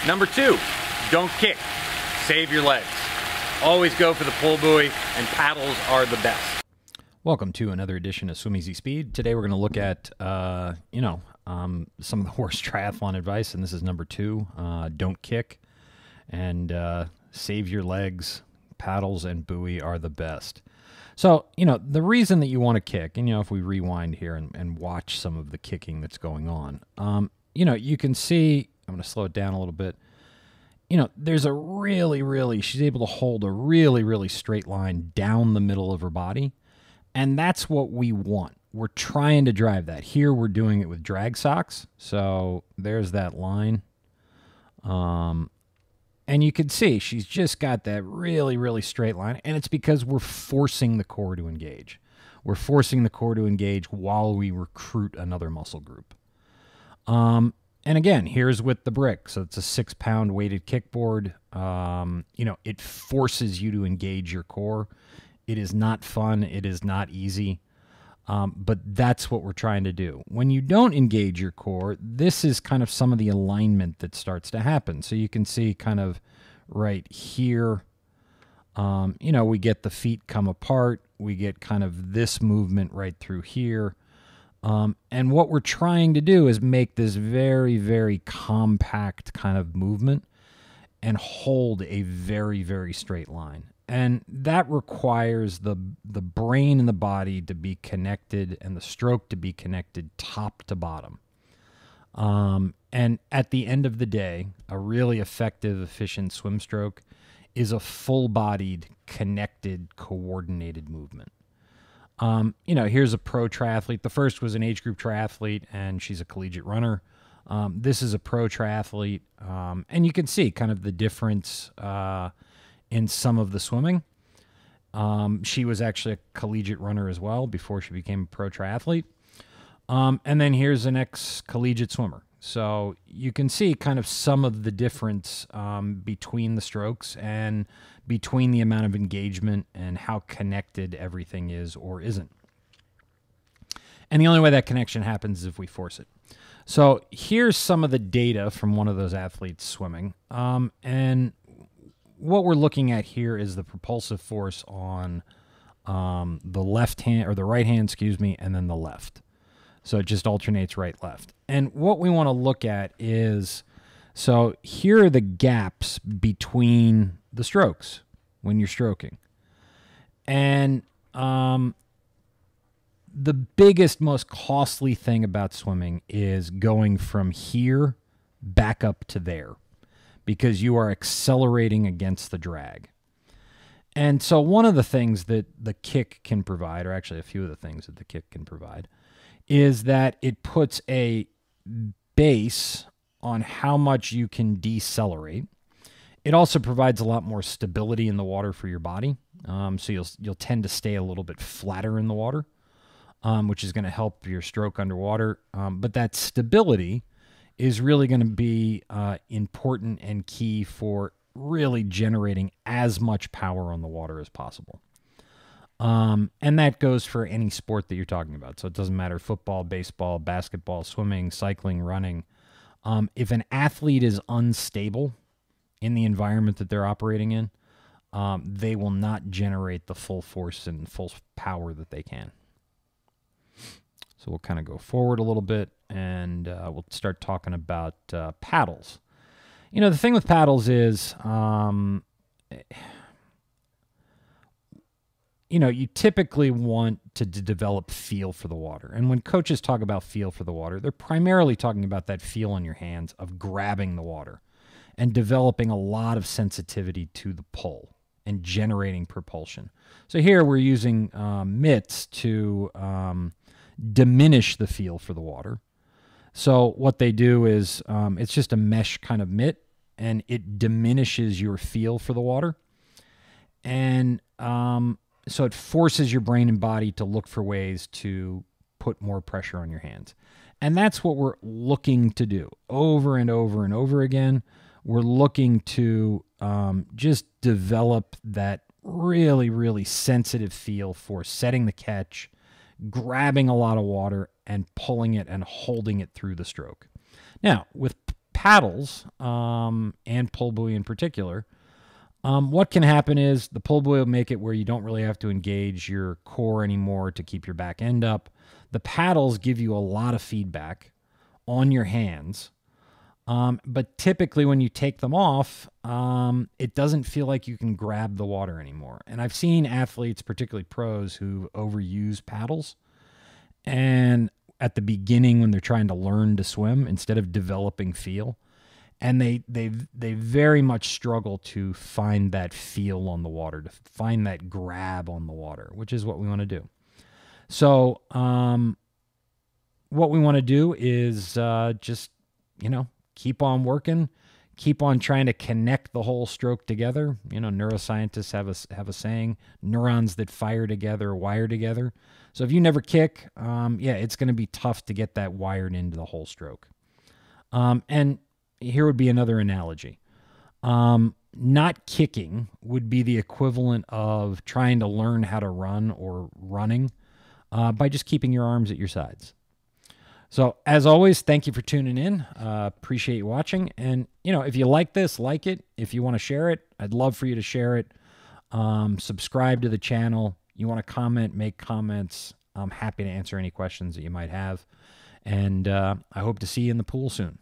Number 2, don't kick. Save your legs. Always go for the pull buoy, and paddles are the best. Welcome to another edition of Swim Easy Speed. Today we're going to look at, some of the worst triathlon advice, and this is number 2. Don't kick, and save your legs. Paddles and buoy are the best. So, the reason that you want to kick, and, if we rewind here and watch some of the kicking that's going on, you can see, I'm going to slow it down a little bit, there's a she's able to hold a really straight line down the middle of her body. And that's what we want. We're trying to drive that. Here we're doing it with drag socks. So there's that line. And you can see she's just got that really straight line. And it's because we're forcing the core to engage. We're forcing the core to engage while we recruit another muscle group. And again, here's with the brick. So it's a 6-pound weighted kickboard. It forces you to engage your core. It is not fun. It is not easy. But that's what we're trying to do. When you don't engage your core, this is kind of some of the alignment that starts to happen. So you can see kind of right here, we get the feet come apart. We get kind of this movement right through here. And what we're trying to do is make this very compact kind of movement and hold a very straight line. And that requires the brain and the body to be connected and the stroke to be connected top to bottom. And at the end of the day, a really effective, efficient swim stroke is a full-bodied, connected, coordinated movement. Here's a pro triathlete. The first was an age group triathlete, and she's a collegiate runner. This is a pro triathlete, and you can see kind of the difference in some of the swimming. She was actually a collegiate runner as well before she became a pro triathlete. And then here's an ex-collegiate swimmer. So you can see kind of some of the difference between the strokes and between the amount of engagement and how connected everything is or isn't. And the only way that connection happens is if we force it. So here's some of the data from one of those athletes swimming. And what we're looking at here is the propulsive force on the left hand, or the right hand, and then the left. So it just alternates right, left. And what we want to look at is, so here are the gaps between the strokes when you're stroking. And the biggest, most costly thing about swimming is going from here back up to there, because you are accelerating against the drag. And so one of the things that the kick can provide, or actually a few of the things that the kick can provide, is that it puts a base on how much you can decelerate. It also provides a lot more stability in the water for your body. So you'll tend to stay a little bit flatter in the water, which is going to help your stroke underwater. But that stability is really going to be important and key for really generating as much power on the water as possible. And that goes for any sport that you're talking about. So it doesn't matter, football, baseball, basketball, swimming, cycling, running. If an athlete is unstable in the environment that they're operating in, they will not generate the full force and full power that they can. So we'll kind of go forward a little bit, and we'll start talking about paddles. The thing with paddles is, you typically want to develop feel for the water. And when coaches talk about feel for the water, they're primarily talking about that feel in your hands of grabbing the water and developing a lot of sensitivity to the pull and generating propulsion. So here we're using mitts to diminish the feel for the water. So what they do is it's just a mesh kind of mitt, and it diminishes your feel for the water. And so it forces your brain and body to look for ways to put more pressure on your hands. And that's what we're looking to do over and over and over again. We're looking to just develop that really sensitive feel for setting the catch, grabbing a lot of water, and pulling it and holding it through the stroke. Now, with paddles, and pull buoy in particular, what can happen is the pull buoy will make it where you don't really have to engage your core anymore to keep your back end up. The paddles give you a lot of feedback on your hands. But typically when you take them off, it doesn't feel like you can grab the water anymore. And I've seen athletes, particularly pros, who overuse paddles. And at the beginning when they're trying to learn to swim instead of developing feel. And they very much struggle to find that feel on the water, to find that grab on the water, which is what we want to do. So what we want to do is just, keep on working, keep on trying to connect the whole stroke together. Neuroscientists have a saying, neurons that fire together wire together. So if you never kick, it's going to be tough to get that wired into the whole stroke. And here would be another analogy. Not kicking would be the equivalent of trying to learn how to run or running by just keeping your arms at your sides. So as always, thank you for tuning in. Appreciate you watching. And, if you like this, like it. If you want to share it, I'd love for you to share it. Subscribe to the channel. You want to comment, make comments. I'm happy to answer any questions that you might have. And I hope to see you in the pool soon.